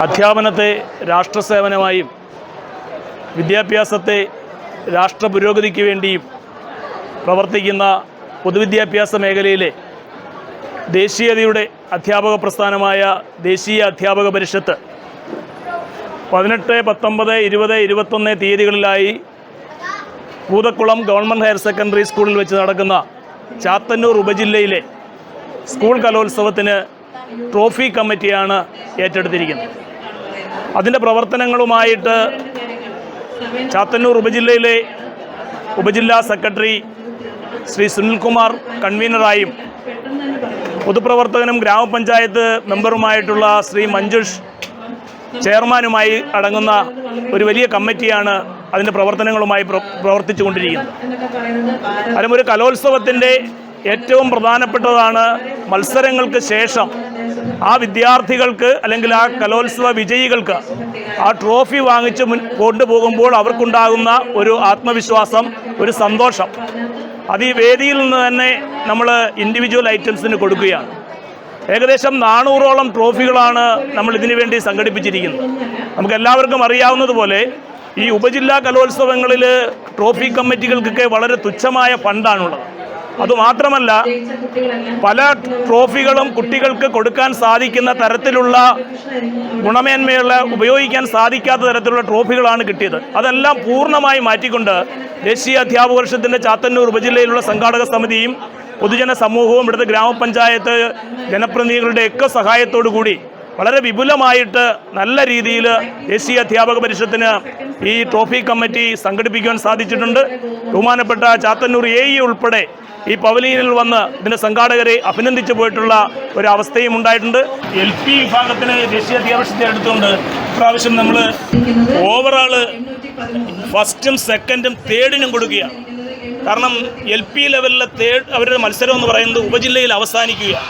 അധ്യാപനത്തെ രാഷ്ട്രസേവനമായും വിദ്യാഭ്യാസത്തെ രാഷ്ട്ര പുരോഗതിക്ക് വേണ്ടിയും പ്രവർത്തിക്കുന്ന പൊതുവിദ്യാഭ്യാസ മേഖലയിലെ ദേശീയതയുടെ അധ്യാപക പ്രസ്ഥാനമായ ദേശീയ അധ്യാപക പരിഷത്ത് 18, 19, 20, 21 തീയതികളിലായി പൂതക്കുളം ഗവൺമെൻറ് ഹയർ സെക്കൻഡറി സ്കൂളിൽ വെച്ച് നടക്കുന്ന ചാത്തന്നൂർ ഉപജില്ലയിലെ സ്കൂൾ കലോത്സവത്തിന് ട്രോഫി കമ്മിറ്റിയാണ് ഏറ്റെടുത്തിരിക്കുന്നത്. അതിൻ്റെ പ്രവർത്തനങ്ങളുമായിട്ട് ചാത്തന്നൂർ ഉപജില്ലയിലെ ഉപജില്ലാ സെക്രട്ടറി ശ്രീ സുനിൽകുമാർ കൺവീനറായും പൊതുപ്രവർത്തകനും ഗ്രാമപഞ്ചായത്ത് മെമ്പറുമായിട്ടുള്ള ശ്രീ മഞ്ജുഷ് ചെയർമാനുമായി അടങ്ങുന്ന ഒരു വലിയ കമ്മിറ്റിയാണ് അതിൻ്റെ പ്രവർത്തനങ്ങളുമായി പ്രവർത്തിച്ചു കൊണ്ടിരിക്കുന്നത്. അതും ഒരു കലോത്സവത്തിൻ്റെ ഏറ്റവും പ്രധാനപ്പെട്ടതാണ് മത്സരങ്ങൾക്ക് ശേഷം ആ വിദ്യാർത്ഥികൾക്ക് അല്ലെങ്കിൽ ആ കലോത്സവ വിജയികൾക്ക് ആ ട്രോഫി വാങ്ങിച്ച് കൊണ്ടുപോകുമ്പോൾ അവർക്കുണ്ടാകുന്ന ഒരു ആത്മവിശ്വാസം, ഒരു സന്തോഷം, അത് ഈ വേദിയിൽ നിന്ന് തന്നെ നമ്മൾ ഇൻഡിവിജ്വൽ ഐറ്റംസിന് കൊടുക്കുകയാണ്. ഏകദേശം 400ഓളം ട്രോഫികളാണ് നമ്മൾ ഇതിനു വേണ്ടി സംഘടിപ്പിച്ചിരിക്കുന്നത്. നമുക്കെല്ലാവർക്കും അറിയാവുന്നതുപോലെ ഈ ഉപജില്ലാ കലോത്സവങ്ങളിൽ ട്രോഫി കമ്മിറ്റികൾക്കൊക്കെ വളരെ തുച്ഛമായ ഫണ്ടാണുള്ളത്. അതുമാത്രമല്ല, പല ട്രോഫികളും കുട്ടികൾക്ക് കൊടുക്കാൻ സാധിക്കുന്ന തരത്തിലുള്ള ഗുണമേന്മയുള്ള, ഉപയോഗിക്കാൻ സാധിക്കാത്ത തരത്തിലുള്ള ട്രോഫികളാണ് കിട്ടിയത്. അതെല്ലാം പൂർണ്ണമായി മാറ്റിക്കൊണ്ട് ദേശീയ അധ്യാപക പരിഷത്തിൻ്റെ ചാത്തന്നൂർ ഉപജില്ലയിലുള്ള സംഘാടക സമിതിയും പൊതുജന സമൂഹവും ഇവിടുത്തെ ഗ്രാമപഞ്ചായത്ത് ജനപ്രതിനിധികളുടെയൊക്കെ സഹായത്തോടു കൂടി വളരെ വിപുലമായിട്ട് നല്ല രീതിയിൽ ദേശീയ അധ്യാപക പരിഷത്തിന് ഈ ട്രോഫി കമ്മിറ്റി സംഘടിപ്പിക്കുവാൻ സാധിച്ചിട്ടുണ്ട്. ബഹുമാനപ്പെട്ട ചാത്തന്നൂർ AE ഉൾപ്പെടെ ഈ പവലിയനിൽ വന്ന് ഇതിൻ്റെ സംഘാടകരെ അഭിനന്ദിച്ചു പോയിട്ടുള്ള ഒരവസ്ഥയും ഉണ്ടായിട്ടുണ്ട്. LP വിഭാഗത്തിന് ദേശീയ അധ്യാപക പരിഷത്തെ എടുത്തുകൊണ്ട് ഇപ്രാവശ്യം നമ്മൾ ഓവറാള് ഫസ്റ്റും സെക്കൻഡും തേർഡിനും കൊടുക്കുകയാണ്. കാരണം LP ലെവലിലെ അവരുടെ മത്സരം എന്ന് പറയുന്നത് ഉപജില്ലയിൽ അവസാനിക്കുകയാണ്.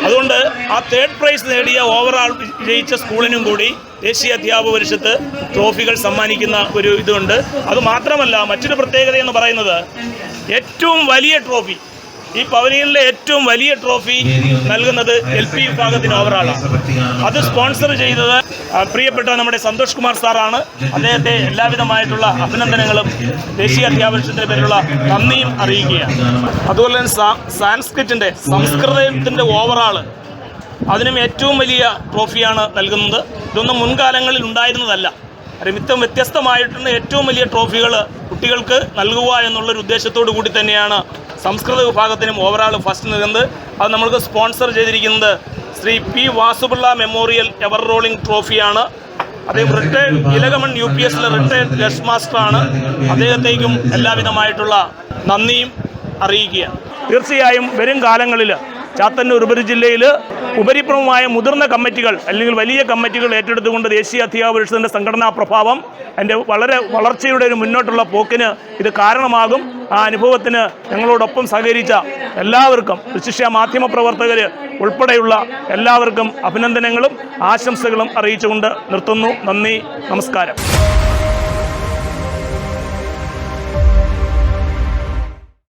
അതുകൊണ്ട് ആ തേർഡ് പ്രൈസ് നേടിയ ഓവറാൾ വിജയിച്ച സ്കൂളിനും കൂടി ദേശീയ അധ്യാപക പരിഷത്ത് ട്രോഫികൾ സമ്മാനിക്കുന്ന ഒരു ഇതുണ്ട്. അതുമാത്രമല്ല, മറ്റൊരു പ്രത്യേകത എന്ന് പറയുന്നത് ഏറ്റവും വലിയ ട്രോഫി, ഈ പവലിയനിലെ ഏറ്റവും വലിയ ട്രോഫി നൽകുന്നത് LP വിഭാഗത്തിന് ഓവറാളാണ്. അത് സ്പോൺസർ ചെയ്തത് പ്രിയപ്പെട്ട നമ്മുടെ സന്തോഷ് കുമാർ സാറാണ്. അദ്ദേഹത്തെ എല്ലാവിധമായിട്ടുള്ള അഭിനന്ദനങ്ങളും ദേശീയ അധ്യാപക പരിഷത്തിൻ്റെ പേരിലുള്ള നന്ദിയും അറിയിക്കുകയാണ്. അതുപോലെ തന്നെ സംസ്കൃതത്തിൻ്റെ ഓവറാൾ, അതിനും ഏറ്റവും വലിയ ട്രോഫിയാണ് നൽകുന്നത്. ഇതൊന്നും മുൻകാലങ്ങളിൽ ഉണ്ടായിരുന്നതല്ല. മിത്തം വ്യത്യസ്തമായിട്ടുള്ള ഏറ്റവും വലിയ ട്രോഫികൾ കുട്ടികൾക്ക് നൽകുക എന്നുള്ളൊരു ഉദ്ദേശത്തോടു കൂടി തന്നെയാണ് സംസ്കൃത വിഭാഗത്തിനും ഓവറാൾ ഫസ്റ്റ് നൽകുന്നത്. അത് നമ്മൾക്ക് സ്പോൺസർ ചെയ്തിരിക്കുന്നത് Shri P. Vasupillai memorial ever rolling ട്രോഫിയാണ്. അദ്ദേഹം retired Elakamon UPS retired guest മാസ്റ്ററാണ്. അദ്ദേഹത്തേക്കും എല്ലാവിധമായിട്ടുള്ള നന്ദിയും അറിയിക്കുകയാണ്. തീർച്ചയായും വരും കാലങ്ങളിൽ ചാത്തന്നൂർ ഉപജില്ലയിൽ ഉപരിപ്രമമായ മുതിർന്ന കമ്മിറ്റികൾ അല്ലെങ്കിൽ വലിയ കമ്മിറ്റികൾ ഏറ്റെടുത്തുകൊണ്ട് ദേശീയ അധ്യാപക പരിഷത്തിൻ്റെ സംഘടനാ പ്രഭാവം അതിൻ്റെ വളരെ വളർച്ചയുടെ ഒരു മുന്നോട്ടുള്ള പോക്കിന് ഇത് കാരണമാകും. ആ അനുഭവത്തിന് ഞങ്ങളോടൊപ്പം സഹകരിച്ച എല്ലാവർക്കും, വിശിഷ്യ മാധ്യമപ്രവർത്തകർ ഉൾപ്പെടെയുള്ള എല്ലാവർക്കും അഭിനന്ദനങ്ങളും ആശംസകളും അറിയിച്ചുകൊണ്ട് നിർത്തുന്നു. നന്ദി, നമസ്കാരം.